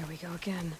we go again.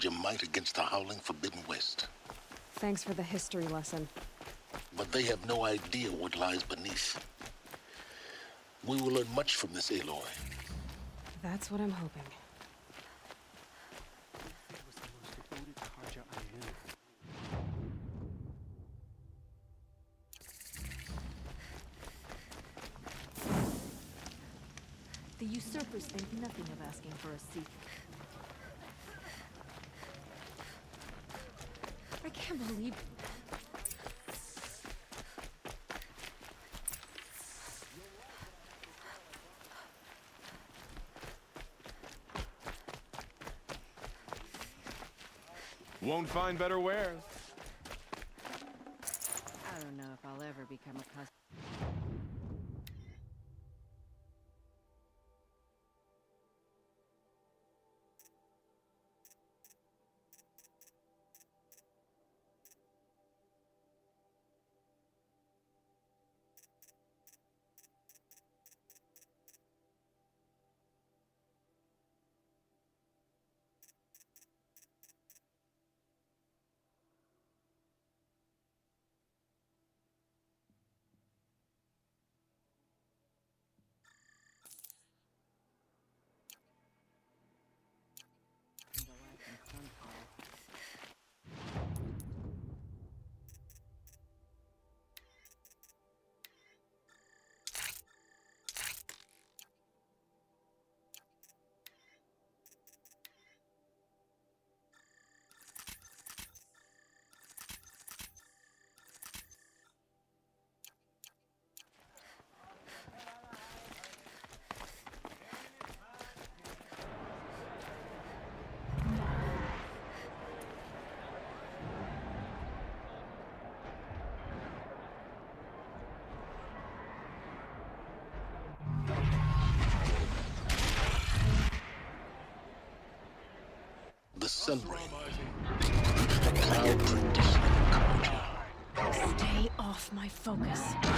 Your might against the howling Forbidden West. Thanks for the history lesson. But they have no idea what lies beneath. We will learn much from this Aloy. That's what I'm hoping. The usurpers think nothing of asking for a seat. I can't believe... Won't find better wares. I don't know if I'll ever become accustomed. The Sun Ring. The cloud tradition of Carja. Stay off my focus. If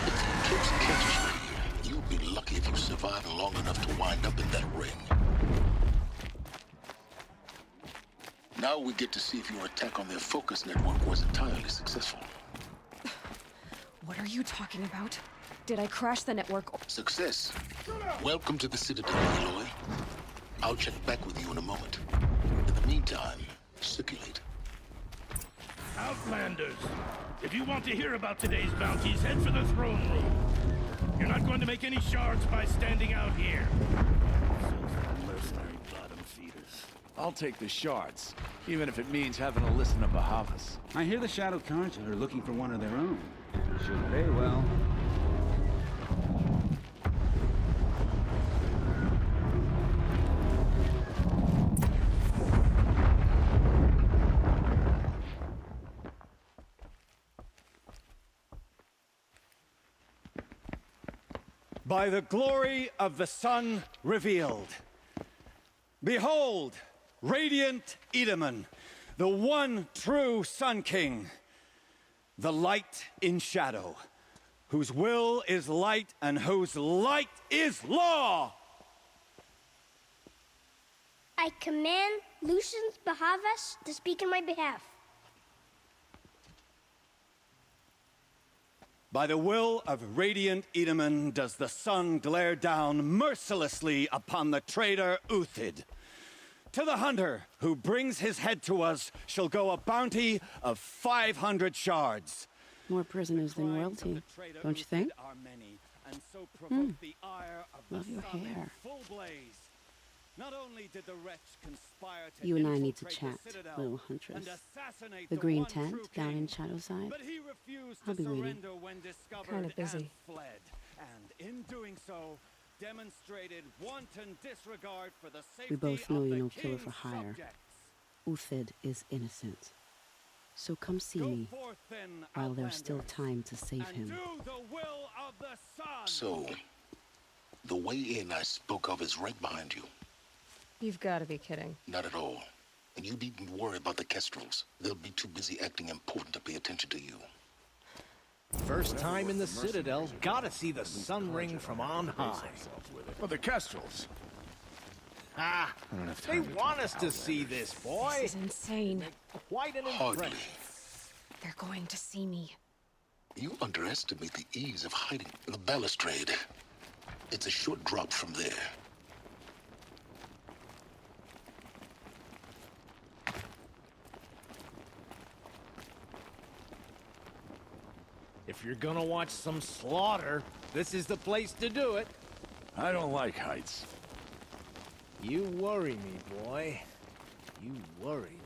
the eclipse catches you, you'll be lucky if you survive long enough to wind up in that ring. Now we get to see if your attack on their focus network was entirely successful. What are you talking about? Did I crash the network? Success. Welcome to the Citadel, Aloy. I'll check back with you in a moment. In the meantime, circulate. Outlanders, if you want to hear about today's bounties, head for the throne room. You're not going to make any shards by standing out here. Filthy mercenary bottom feeders. I'll take the shards, even if it means having to listen to Bahavas. I hear the Shadow Carja are looking for one of their own. Should pay well. By the glory of the sun revealed. Behold, radiant Edaman, the one true Sun King, the light in shadow, whose will is light and whose light is law! I command Lucius Bahavas to speak in my behalf. By the will of radiant Edaman does the sun glare down mercilessly upon the traitor Uthid. To the hunter who brings his head to us shall go a bounty of 500 shards. More prisoners than royalty, don't you think? Love your hair. Not only did the wretch conspire to You and I need to infiltrate chat, the Citadel little huntress. and assassinate The the green one tent true down king, in Shadowside. but he refused I'll to be waiting. surrender when discovered Kinda busy. and fled. And in doing so, demonstrated wanton disregard for the safety We both know of you're the no killer for king's hire. subjects. Uthid is innocent. So come see Go me forth then, while there's still Outlanders, time to save and him. do the will of the sun. So, the way in I spoke of is right behind you. You've got to be kidding. Not at all. And you needn't worry about the Kestrels. They'll be too busy acting important to pay attention to you. First time in the Citadel, gotta see the Sun Ring from on high. Well, the Kestrels. Ah, they want us to see this, boy. This is insane. Quite an Hardly. impression. They're going to see me. You underestimate the ease of hiding the balustrade. It's a short drop from there. If you're gonna watch some slaughter, this is the place to do it. I don't like heights. You worry me, boy. You worry me.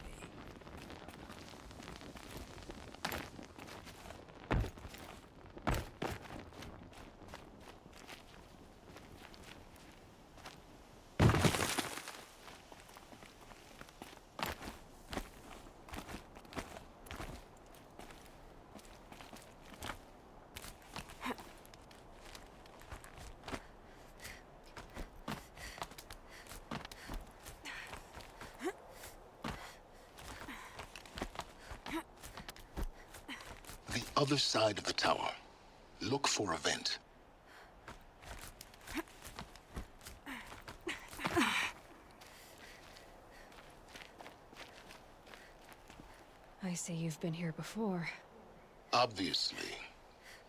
The other side of the tower. Look for a vent. I see you've been here before. Obviously.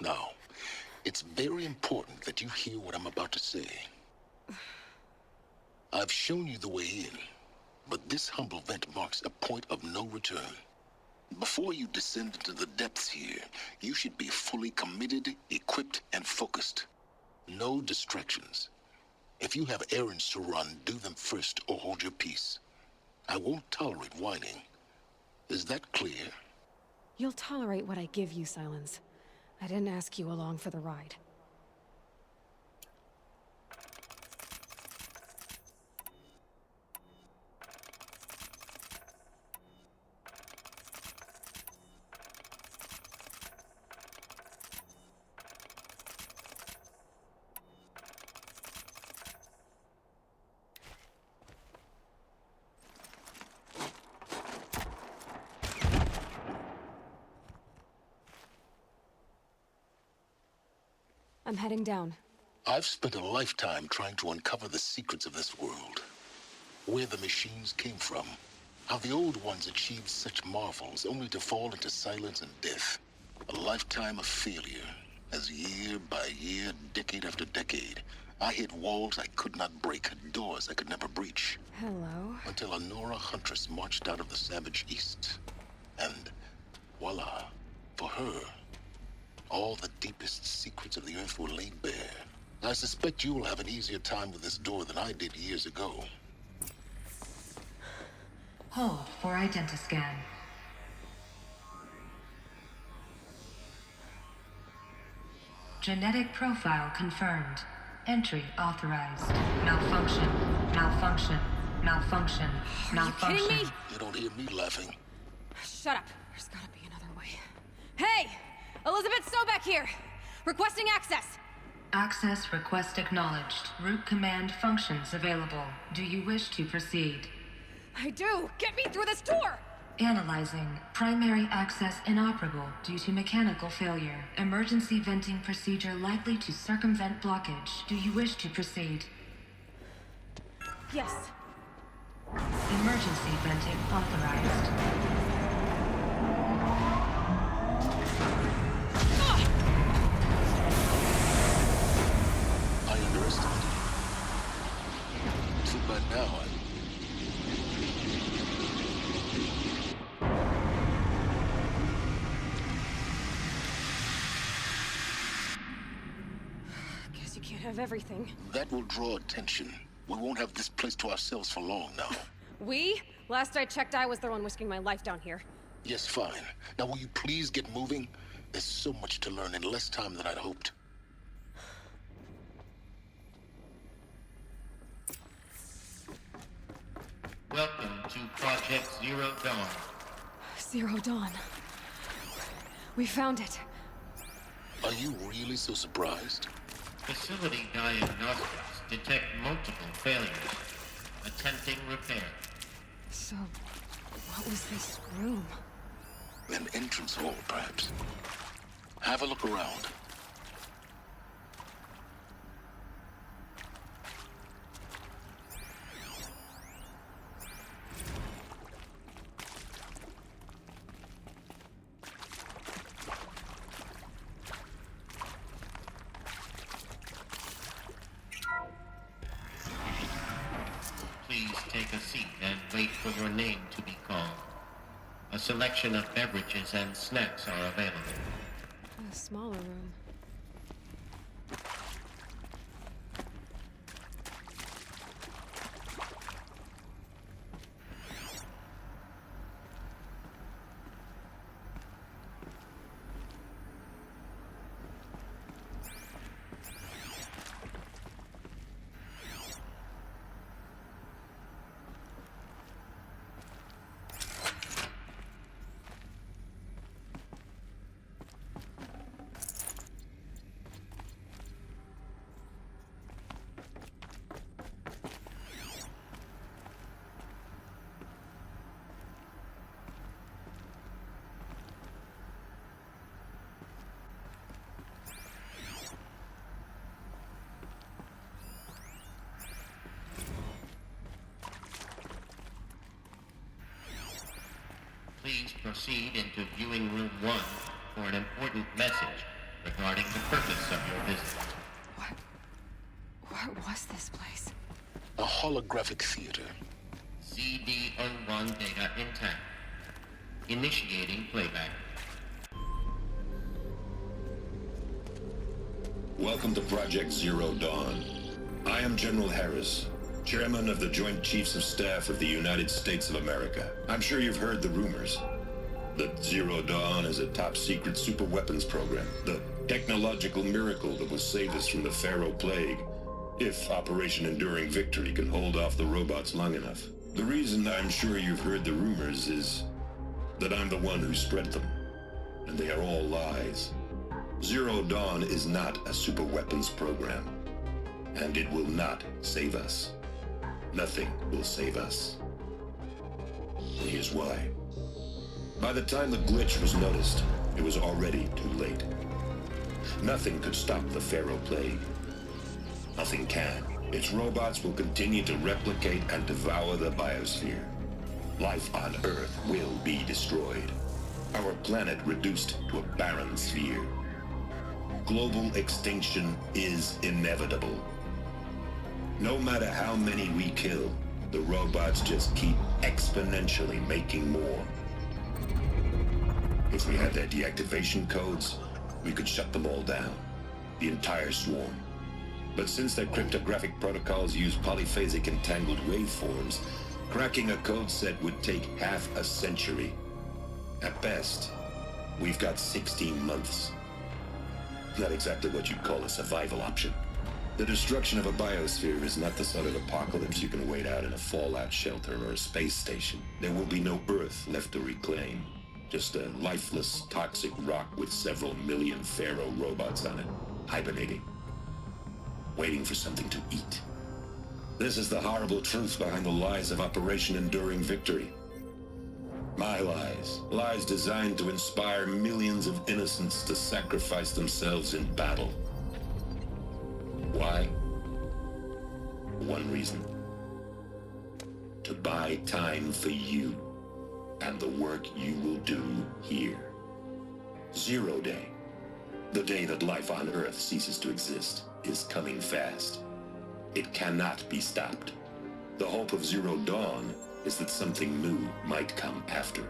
Now, it's very important that you hear what I'm about to say. I've shown you the way in, but this humble vent marks a point of no return. Before you descend into the depths here, you should be fully committed, equipped, and focused. No distractions. If you have errands to run, do them first or hold your peace. I won't tolerate whining. Is that clear? You'll tolerate what I give you, Silence. I didn't ask you along for the ride. I'm heading down. I've spent a lifetime trying to uncover the secrets of this world. Where the machines came from. How the old ones achieved such marvels only to fall into silence and death. A lifetime of failure. As year by year, decade after decade, I hit walls I could not break, doors I could never breach. Hello? Until a Nora huntress marched out of the savage east. And voila, for her, all the deepest secrets of the Earth were laid bare. I suspect you will have an easier time with this door than I did years ago. Hold for identiscan. Genetic profile confirmed. Entry authorized. Malfunction. Malfunction. Malfunction. Malfunction. Are you kidding me? You don't hear me laughing. Shut up. There's gotta be another way. Hey! Elizabeth Sobek here! Requesting access! Access request acknowledged. Root command functions available. Do you wish to proceed? I do! Get me through this door! Analyzing. Primary access inoperable due to mechanical failure. Emergency venting procedure likely to circumvent blockage. Do you wish to proceed? Yes. Emergency venting authorized. I underestimated you. Too bad now Guess you can't have everything. that will draw attention. We won't have this place to ourselves for long now. We? Last I checked, I was the one risking my life down here. Yes, fine. Now will you please get moving? There's so much to learn in less time than I'd hoped. Welcome to Project Zero Dawn. Zero Dawn. We found it. Are you really so surprised? Facility diagnostics detect multiple failures. Attempting repair. So, what was this room? An entrance hall, perhaps. Have a look around. take a seat and wait for your name to be called. A selection of beverages and snacks are available. A smaller room. Please proceed into viewing room 1 for an important message regarding the purpose of your visit. What was this place? A holographic theater. CD01 data intact. Initiating playback. Welcome to Project Zero Dawn. I am General Harris, Chairman of the Joint Chiefs of Staff of the United States of America. I'm sure you've heard the rumors that Zero Dawn is a top-secret super-weapons program, the technological miracle that will save us from the Pharaoh Plague, if Operation Enduring Victory can hold off the robots long enough. The reason I'm sure you've heard the rumors is that I'm the one who spread them, and they are all lies. Zero Dawn is not a super-weapons program, and it will not save us. Nothing will save us. And here's why. By the time the glitch was noticed, it was already too late. Nothing could stop the Pharaoh Plague. Nothing can. Its robots will continue to replicate and devour the biosphere. Life on Earth will be destroyed. Our planet reduced to a barren sphere. Global extinction is inevitable. No matter how many we kill, the robots just keep exponentially making more. If we had their deactivation codes, we could shut them all down, the entire swarm. But since their cryptographic protocols use polyphasic entangled waveforms, cracking a code set would take half a century. At best, we've got 16 months. Not exactly what you'd call a survival option. The destruction of a biosphere is not the sort of apocalypse you can wait out in a fallout shelter or a space station. There will be no Earth left to reclaim. Just a lifeless, toxic rock with several million Pharaoh robots on it, hibernating, waiting for something to eat. This is the horrible truth behind the lies of Operation Enduring Victory. My lies. Lies designed to inspire millions of innocents to sacrifice themselves in battle. Why? One reason. To buy time for you and the work you will do here. Zero Day, the day that life on Earth ceases to exist, is coming fast. It cannot be stopped. The hope of Zero Dawn is that something new might come after.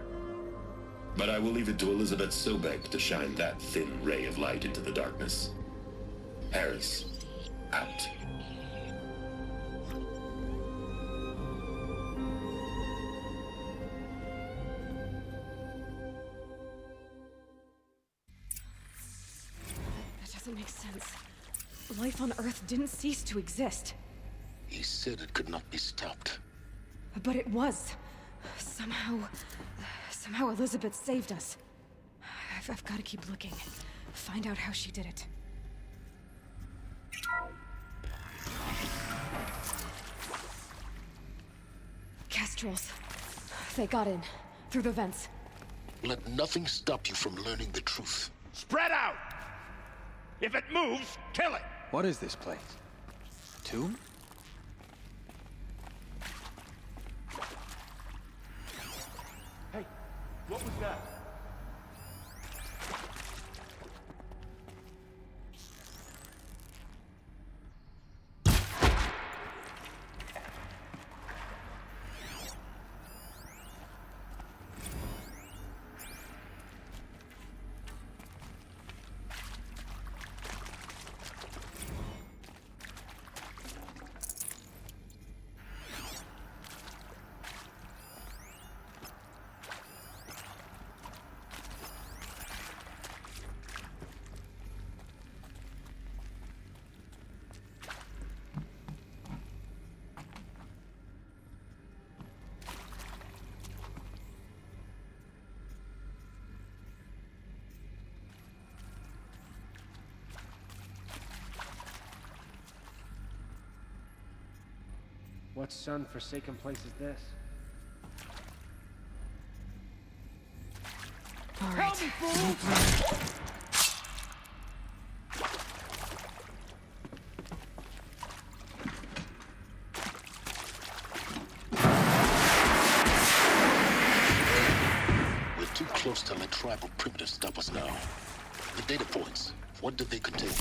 But I will leave it to Elizabeth Sobek to shine that thin ray of light into the darkness. Harris, out. That doesn't make sense. Life on Earth didn't cease to exist. He said it could not be stopped. But it was. Somehow Elizabeth saved us. I've got to keep looking. Find out how she did it. Kestrels. They got in. Through the vents. Let nothing stop you from learning the truth. Spread out! If it moves, kill it! What is this place? Tomb? Hey, what was that? What sun-forsaken place is this? All right. Help me, fools! We're too close to let tribal primitives stop us now. The data points, what do they contain?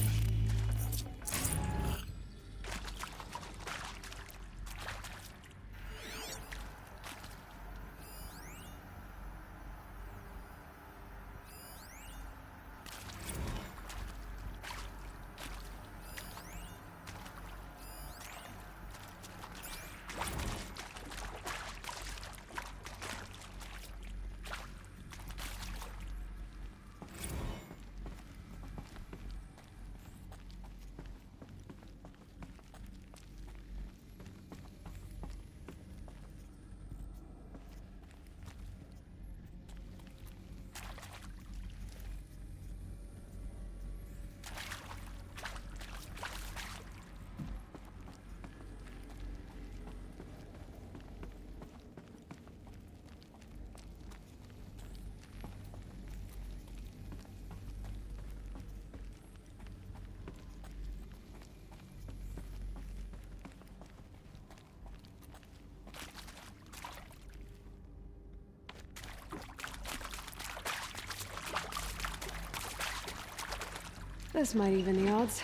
This might even the odds.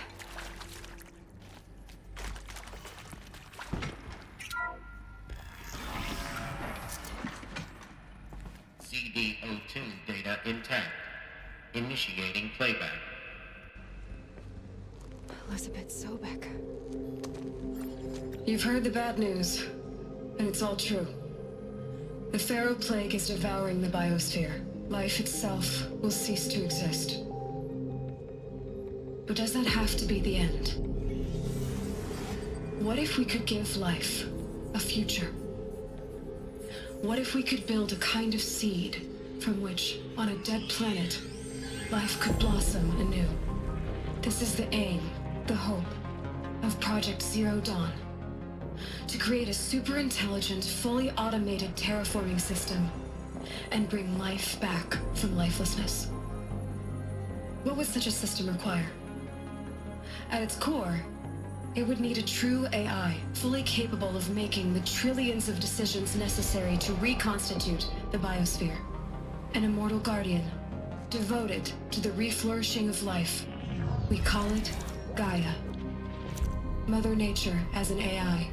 CD02 data intact. Initiating playback. Elizabeth Sobek. You've heard the bad news, and it's all true. The Pharaoh Plague is devouring the biosphere. Life itself will cease to exist. But does that have to be the end? What if we could give life a future? What if we could build a kind of seed from which, on a dead planet, life could blossom anew? This is the aim, the hope, of Project Zero Dawn. To create a super-intelligent, fully automated terraforming system and bring life back from lifelessness. What would such a system require? At its core, it would need a true AI, fully capable of making the trillions of decisions necessary to reconstitute the biosphere. An immortal guardian, devoted to the reflourishing of life. We call it Gaia. Mother Nature as an AI.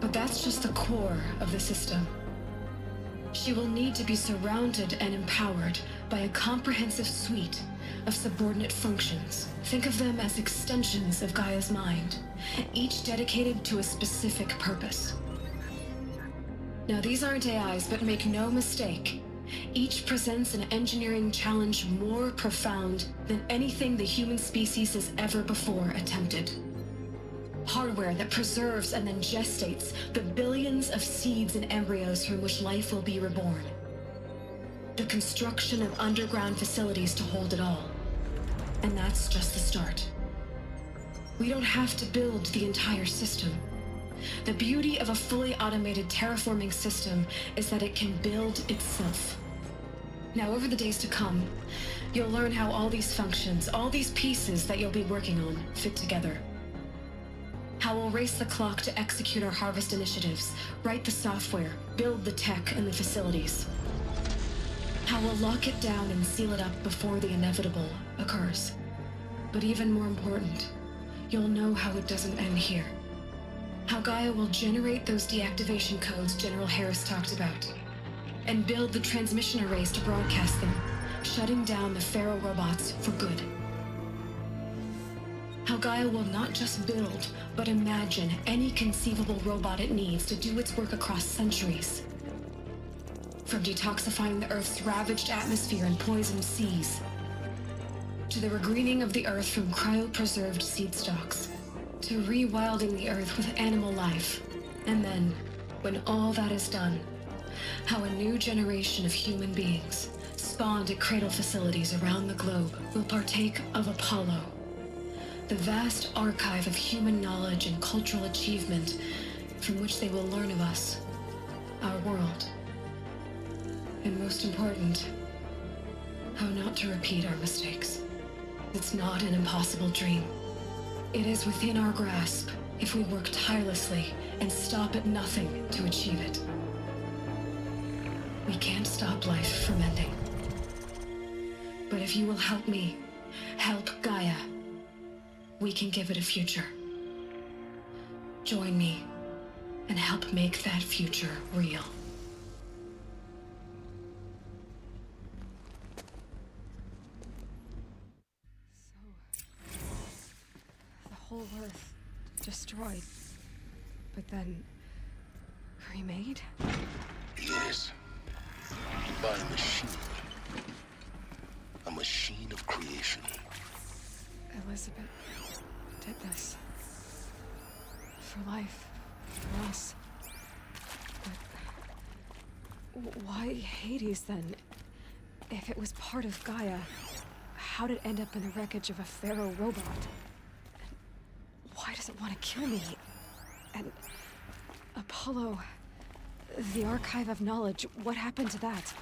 But that's just the core of the system. She will need to be surrounded and empowered by a comprehensive suite of subordinate functions. Think of them as extensions of Gaia's mind, each dedicated to a specific purpose. Now, these aren't AIs, but make no mistake, each presents an engineering challenge more profound than anything the human species has ever before attempted. Hardware that preserves and then gestates the billions of seeds and embryos from which life will be reborn. The construction of underground facilities to hold it all. And that's just the start. We don't have to build the entire system. The beauty of a fully automated terraforming system is that it can build itself. Now, over the days to come, you'll learn how all these functions, all these pieces that you'll be working on, fit together. How we'll race the clock to execute our harvest initiatives, write the software, build the tech and the facilities. How we'll lock it down and seal it up before the inevitable occurs. But even more important, you'll know how it doesn't end here. How Gaia will generate those deactivation codes General Harris talked about, and build the transmission arrays to broadcast them, shutting down the Pharaoh robots for good. How Gaia will not just build, but imagine any conceivable robot it needs to do its work across centuries. From detoxifying the Earth's ravaged atmosphere and poisoned seas, to the regreening of the Earth from cryopreserved seed stalks, to rewilding the Earth with animal life. And then, when all that is done, how a new generation of human beings, spawned at cradle facilities around the globe, will partake of the vast archive of human knowledge and cultural achievement from which they will learn of us, our world, and most important, how not to repeat our mistakes. It's not an impossible dream. It is within our grasp if we work tirelessly and stop at nothing to achieve it. We can't stop life from ending. But if you will help me, help Gaia, we can give it a future. Join me and help make that future real. The whole Earth destroyed, but then remade? Yes. By a machine. A machine of creation. Elizabeth did this. For life. For us. But why Hades then? If it was part of Gaia, how did it end up in the wreckage of a Pharaoh robot? And why does it want to kill me? And Apollo, the Archive of Knowledge, what happened to that?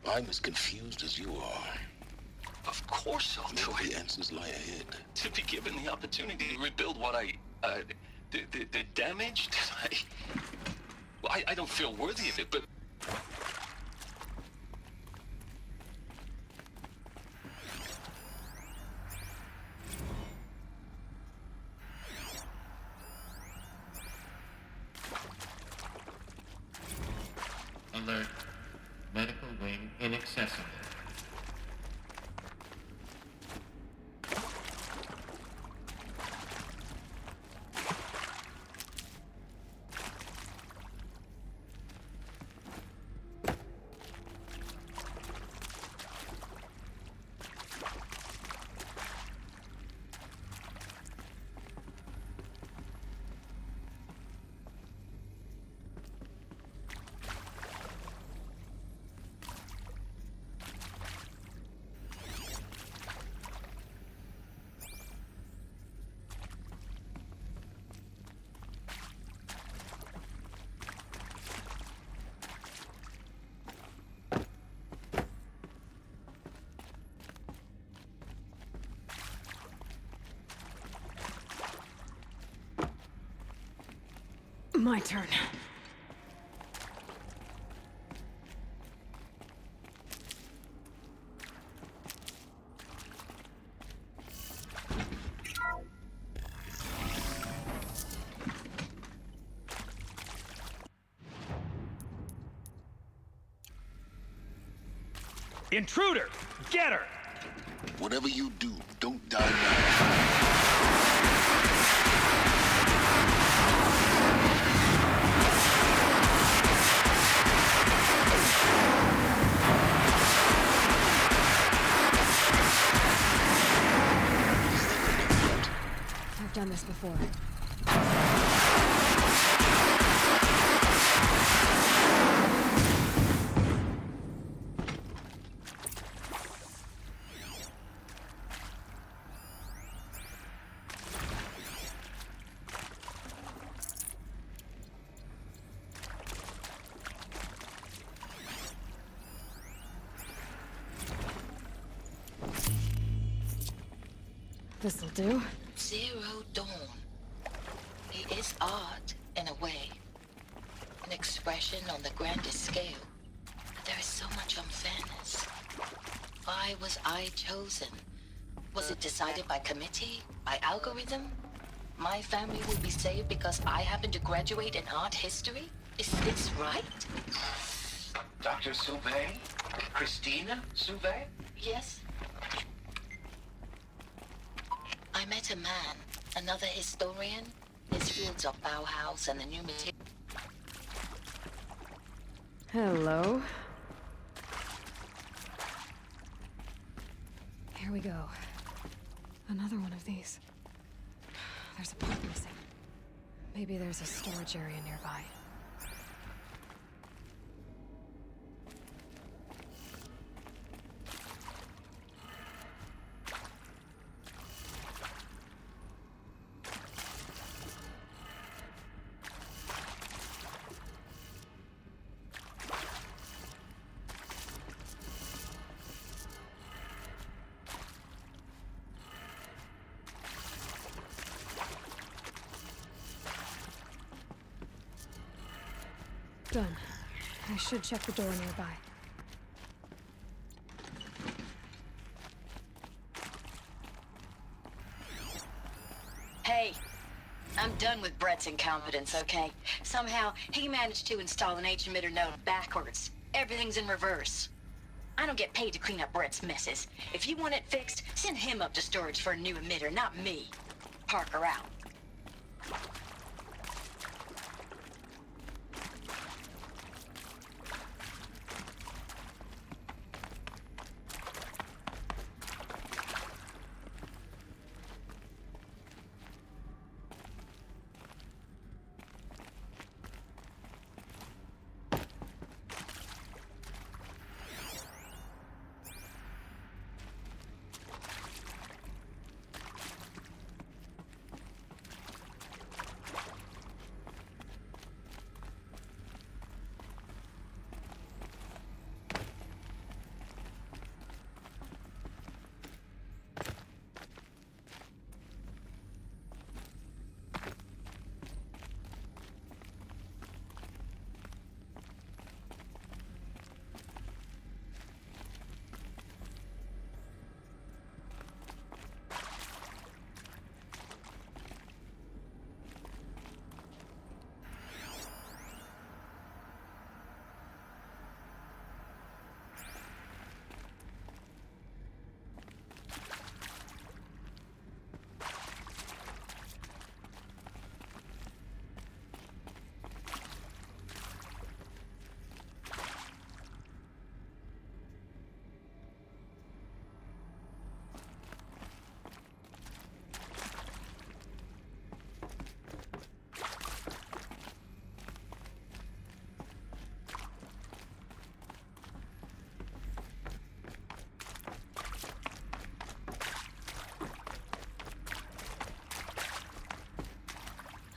I'm as confused as you are. Of course I'll do The it. answers lie ahead. To be given the opportunity to rebuild what the damage that well, I don't feel worthy of it, but... Alert. Medical wing inaccessible. My turn. Intruder! Get her! Whatever you do, don't die now. I've done this before. This'll do. Zero Dawn. It is art, in a way. An expression on the grandest scale. But there is so much unfairness. Why was I chosen? Was it decided by committee? By algorithm? My family will be saved because I happen to graduate in art history? Is this right? Dr. Sauvé? Christina Sauvé? Yes. I met a man, another historian. His fields are Bauhaus and the new material. Hello. Here we go. Another one of these. There's a part missing. Maybe there's a storage area nearby. Done. I should check the door nearby. Hey, I'm done with Brett's incompetence, okay? Somehow, he managed to install an H-emitter node backwards. Everything's in reverse. I don't get paid to clean up Brett's messes. If you want it fixed, send him up to storage for a new emitter, not me. Parker out.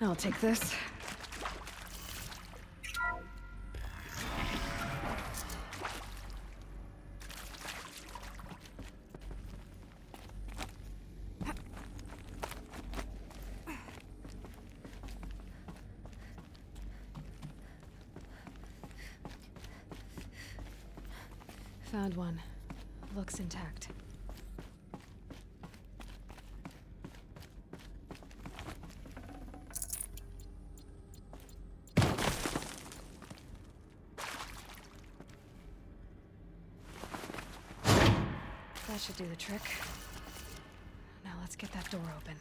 I'll take this. Found one. Looks intact. That should do the trick. Now let's get that door open.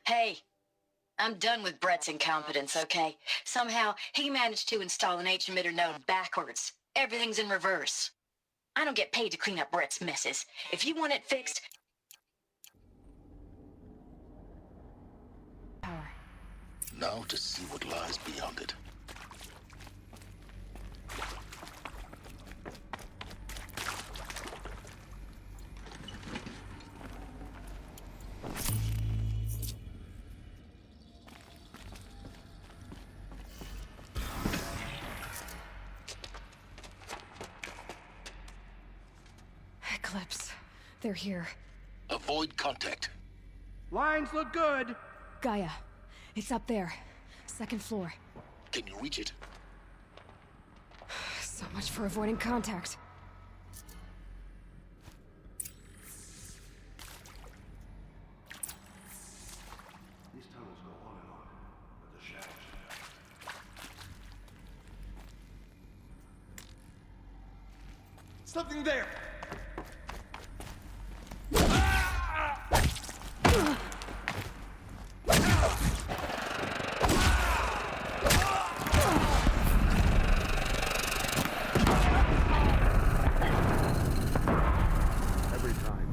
Hey, I'm done with Brett's incompetence, okay? Somehow, he managed to install an H-emitter node backwards. Everything's in reverse. I don't get paid to clean up Brett's messes. If you want it fixed... Power. Now to see what lies beyond it. Eclipse. They're here. Avoid contact. Lines look good. Gaia. It's up there. Second floor. Can you reach it? So much for avoiding contact. These tunnels go on and on, but the shadows... Something there! Every time.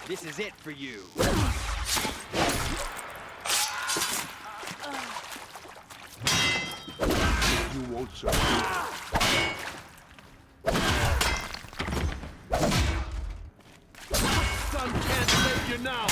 This is it for you. You won't survive. Sun can't save you now.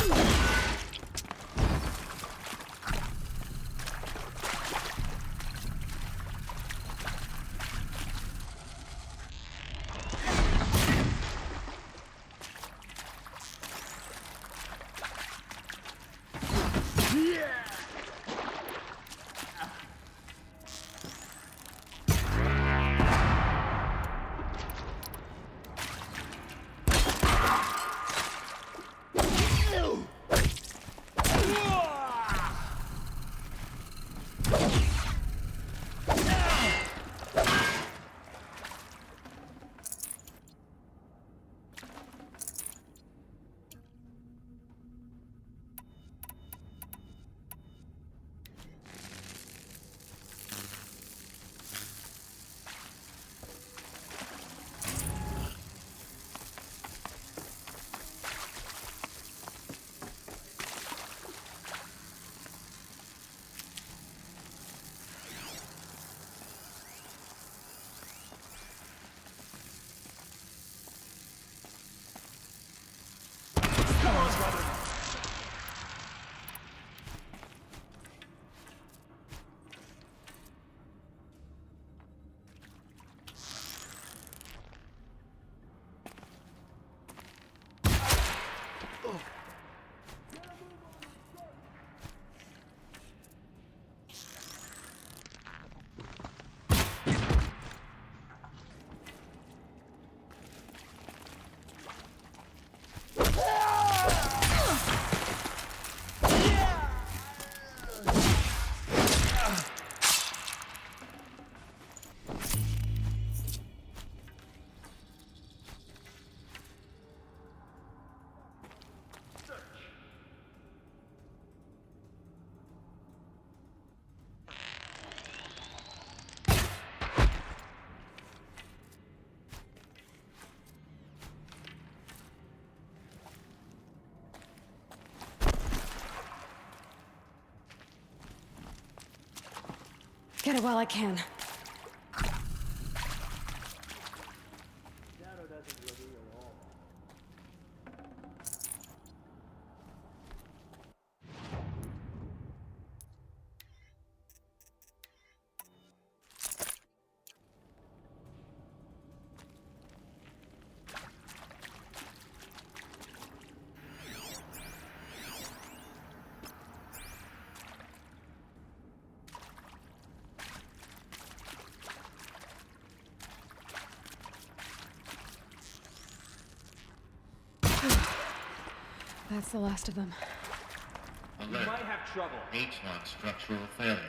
Get it while I can. That's the last of them. Alert. Might have trouble. H-lock structural failure.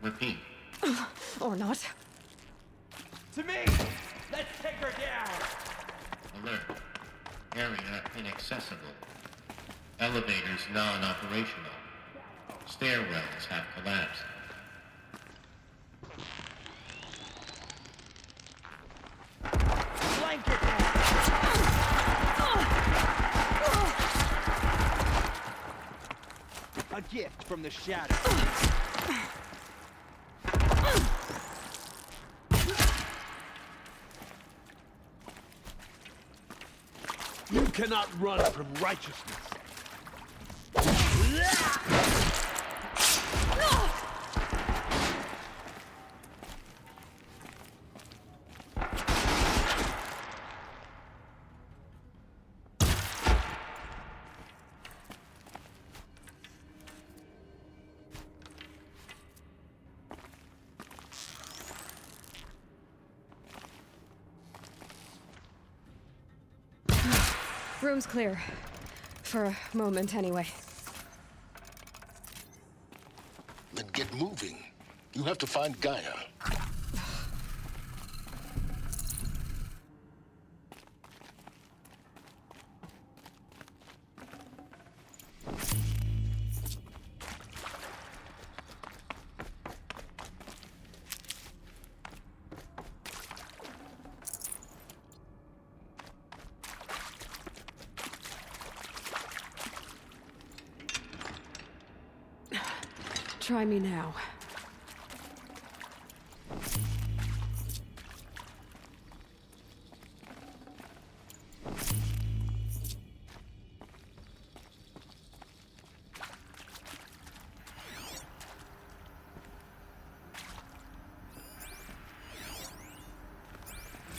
Repeat. Or not. To me! Let's take her down! Alert. Area inaccessible. Elevators non-operational. Stairwells have collapsed. Blanket A gift from the shadow. You cannot run from righteousness. Room's clear. For a moment, anyway. Then get moving. You have to find Gaia. Try me now.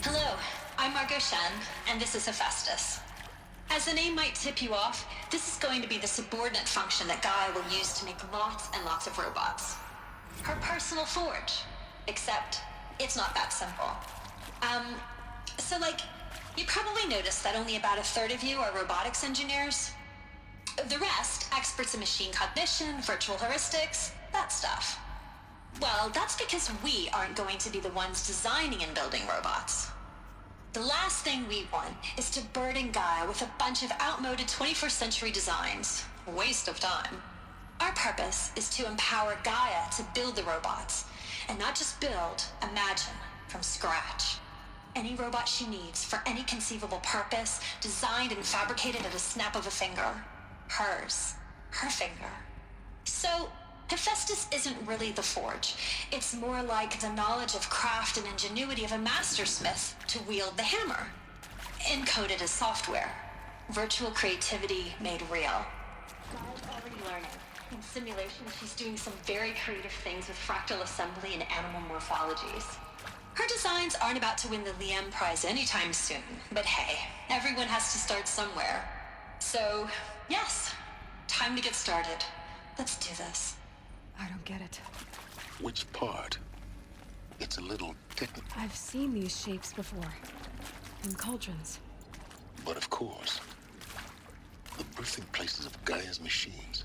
Hello, I'm Margot Shen, and this is Hephaestus. As the name might tip you off, this is going to be the subordinate function that Gaia will use to make lots and lots of robots. Her personal forge. Except, it's not that simple. You probably noticed that only about a third of you are robotics engineers. The rest, experts in machine cognition, virtual heuristics, that stuff. Well, that's because we aren't going to be the ones designing and building robots. The last thing we want is to burden Gaia with a bunch of outmoded 21st century designs. A waste of time. Our purpose is to empower Gaia to build the robots. And not just build, imagine, from scratch. Any robot she needs for any conceivable purpose, designed and fabricated at a snap of a finger. Hers. Her finger. So, Hephaestus isn't really the forge. It's more like the knowledge of craft and ingenuity of a mastersmith to wield the hammer. Encoded as software. Virtual creativity made real. Gaia's already learning. In simulation, she's doing some very creative things with fractal assembly and animal morphologies. Her designs aren't about to win the Liam Prize anytime soon, but hey, everyone has to start somewhere. So, yes, time to get started. Let's do this. I don't get it. Which part? It's a little technical. I've seen these shapes before. In cauldrons. But of course, the birthing places of Gaia's machines.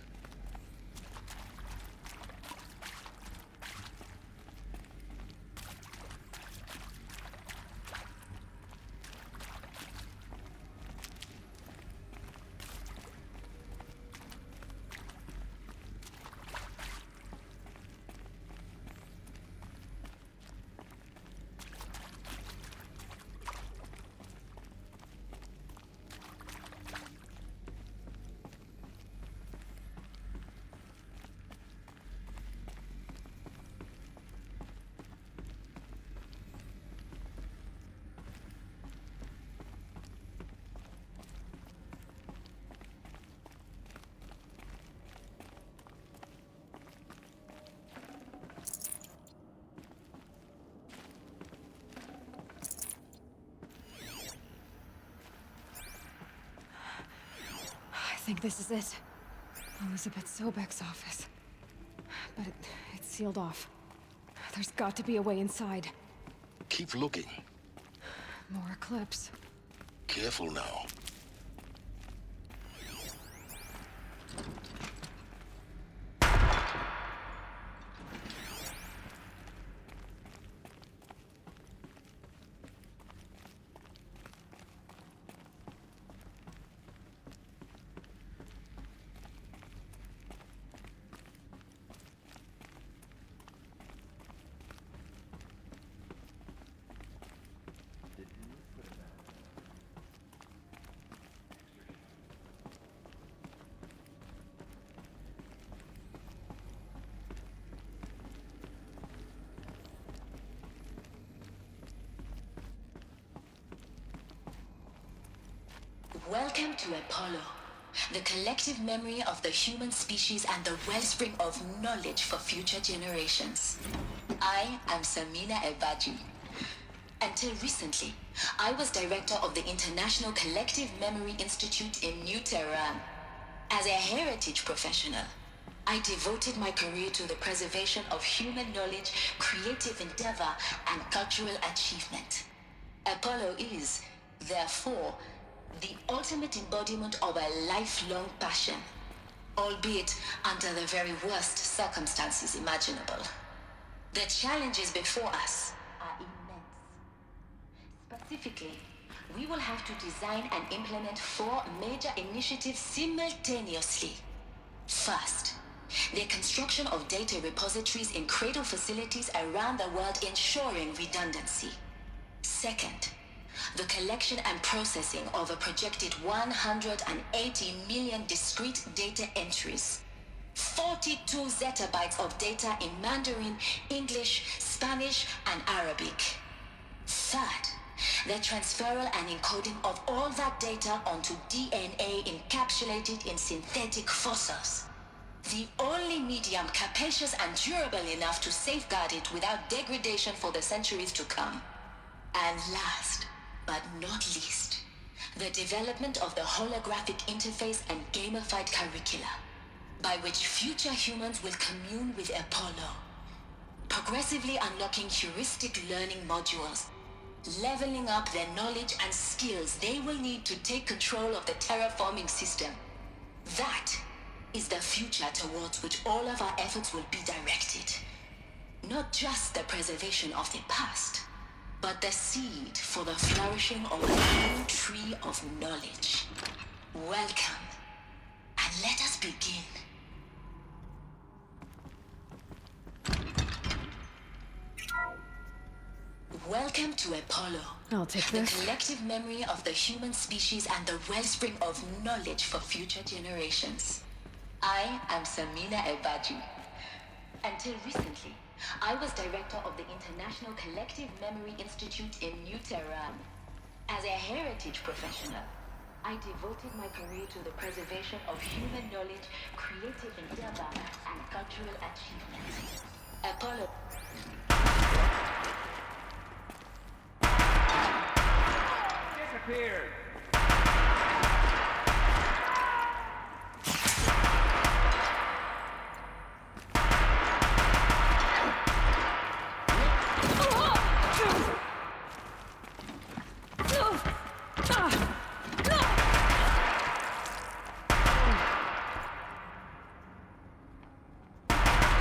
I think this is it. Elizabeth Sobek's office. But it's sealed off. There's got to be a way inside. Keep looking. More Eclipse. Careful now. Welcome to Apollo, the collective memory of the human species and the wellspring of knowledge for future generations. I am Samina Ebaji. Until recently, I was director of the International Collective Memory Institute in New Tehran. As a heritage professional, I devoted my career to the preservation of human knowledge, creative endeavor, and cultural achievement. Apollo is, therefore, the ultimate embodiment of a lifelong passion, albeit under the very worst circumstances imaginable. The challenges before us are immense. Specifically, we will have to design and implement 4 major initiatives simultaneously. First, the construction of data repositories in cradle facilities around the world, ensuring redundancy. Second, the collection and processing of a projected 180 million discrete data entries, 42 zettabytes of data in Mandarin, English, Spanish, and Arabic. Third, the transferal and encoding of all that data onto DNA encapsulated in synthetic fossils. The only medium capacious and durable enough to safeguard it without degradation for the centuries to come. And last, but not least, the development of the holographic interface and gamified curricula, by which future humans will commune with Apollo, progressively unlocking heuristic learning modules, leveling up their knowledge and skills they will need to take control of the terraforming system. That is the future towards which all of our efforts will be directed. Not just the preservation of the past, but the seed for the flourishing of a new tree of knowledge. Welcome, and let us begin. Welcome to Apollo. I'll take the this. Collective memory of the human species and the wellspring of knowledge for future generations. I am Samina Ebaji. Until recently, I was director of the International Collective Memory Institute in New Tehran. As a heritage professional, I devoted my career to the preservation of human knowledge, creative endeavor, and cultural achievement. Apollo. Disappeared.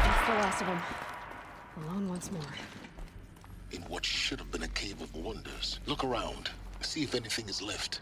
That's the last of them. Alone once more. In what should have been a cave of wonders. Look around. See if anything is left.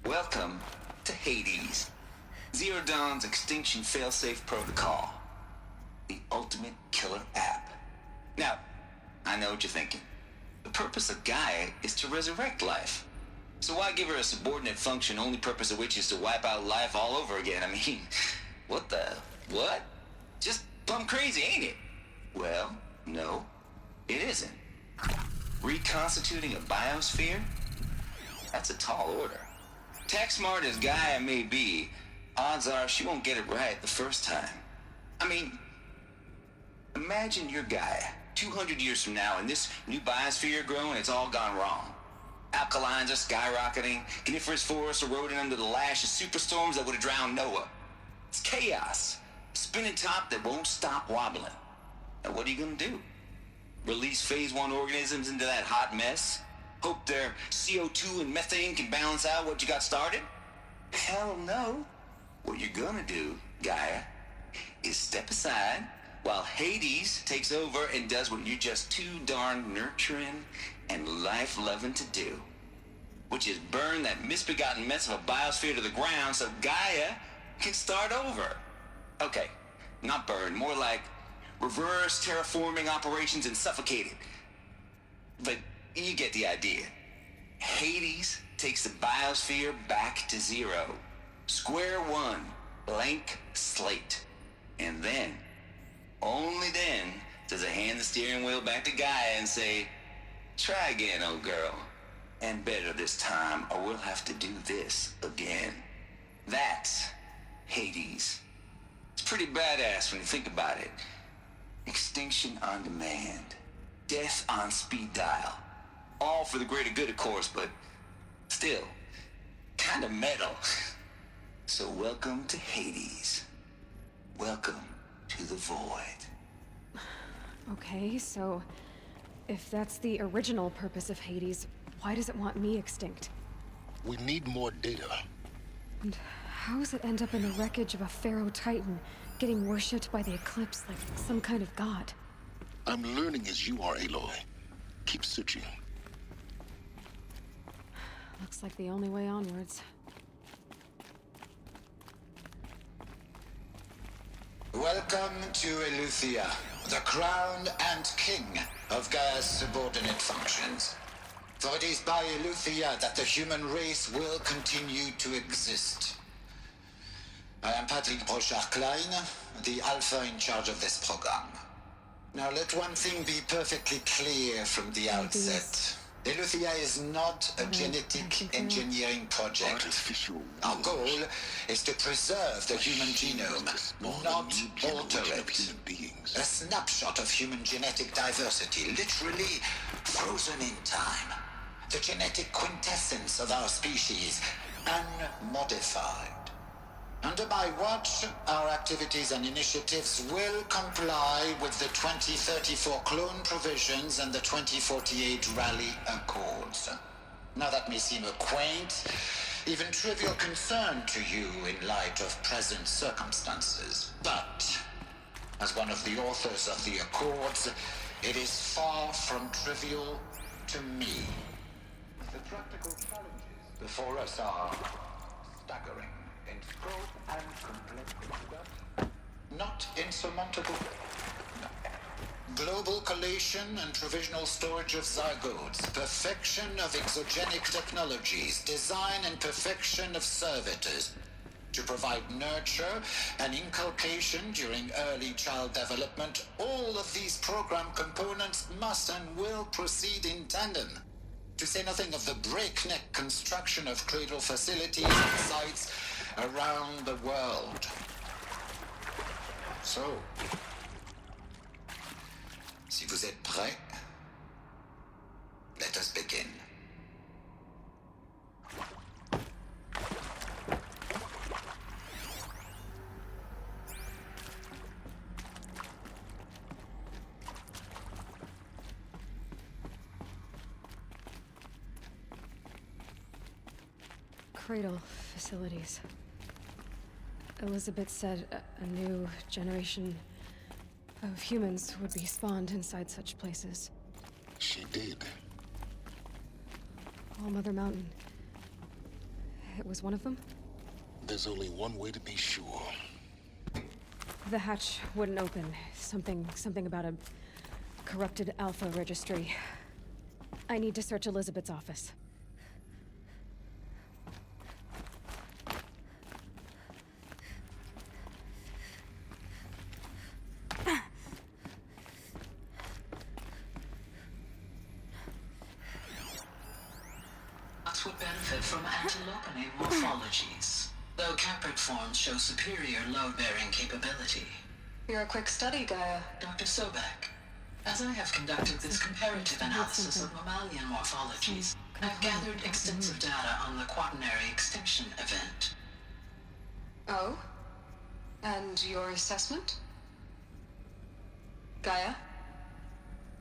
Welcome to Hades, Zero Dawn's extinction failsafe protocol, the ultimate killer app. Now, I know what you're thinking. The purpose of Gaia is to resurrect life. So why give her a subordinate function, only purpose of which is to wipe out life all over again? I mean, what? Just plumb crazy, ain't it? Well, no, it isn't. Reconstituting a biosphere? That's a tall order. Tech smart as Gaia may be, odds are she won't get it right the first time. I mean, imagine your Gaia 200 years from now, and this new biosphere growing, it's all gone wrong. Alkalines are skyrocketing, coniferous forests eroding under the lash of superstorms that would have drowned Noah. It's chaos. Spinning top that won't stop wobbling. Now what are you gonna do? Release phase 1 organisms into that hot mess? Hope their CO2 and methane can balance out what you got started? Hell no. What you're gonna do, Gaia, is step aside while Hades takes over and does what you're just too darn nurturing and life-loving to do, which is burn that misbegotten mess of a biosphere to the ground so Gaia can start over. Okay, not burn, more like reverse terraforming operations and suffocate it. But you get the idea. Hades takes the biosphere back to zero. Square one, blank slate. And then, only then, does it hand the steering wheel back to Gaia and say, try again, old girl. And better this time, or we'll have to do this again. That's Hades. It's pretty badass when you think about it. Extinction on demand. Death on speed dial. All for the greater good, of course, but still, kind of metal. So welcome to Hades. Welcome to the void. Okay, so if that's the original purpose of Hades, why does it want me extinct? We need more data. And how does it end up in the wreckage of a Pharaoh Titan, getting worshipped by the Eclipse like some kind of god? I'm learning as you are, Aloy. Keep searching. Looks like the only way onwards. Welcome to Eleuthia, the crown and king of Gaia's subordinate functions. For it is by Eleuthia that the human race will continue to exist. I am Patrick Brochard-Klein, the Alpha in charge of this program. Now let one thing be perfectly clear from the outset. Eleuthia is not a genetic engineering project. Our goal is to preserve the human genome, not alter it. A snapshot of human genetic diversity, literally frozen in time. The genetic quintessence of our species, unmodified. Under my watch, our activities and initiatives will comply with the 2034 clone provisions and the 2048 Rally Accords. Now that may seem a quaint, even trivial concern to you in light of present circumstances, but as one of the authors of the Accords, it is far from trivial to me. The practical challenges before us are staggering. In scope and complexity, but not insurmountable. No. Global collation and provisional storage of zygotes, perfection of exogenic technologies, design and perfection of servitors, to provide nurture and inculcation during early child development. All of these program components must and will proceed in tandem. To say nothing of the breakneck construction of cradle facilities and sites around the world. So, si vous êtes prêts, let us begin. Cradle facilities. Elizabeth said a new generation of humans would be spawned inside such places. She did. All Mother Mountain. It was one of them? There's only one way to be sure. The hatch wouldn't open. Something about a corrupted Alpha registry. I need to search Elizabeth's office. Would benefit from antilopinate morphologies, though caprid forms show superior load-bearing capability. You're a quick study, Gaia. Dr. Sobek, as I have conducted this comparative analysis of mammalian morphologies, I've gathered extensive data on the quaternary extinction event. Oh? And your assessment? Gaia?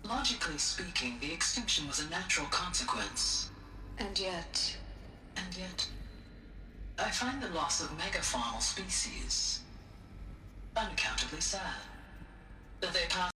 Logically speaking, the extinction was a natural consequence. And yet, I find the loss of megafaunal species unaccountably sad. That they pass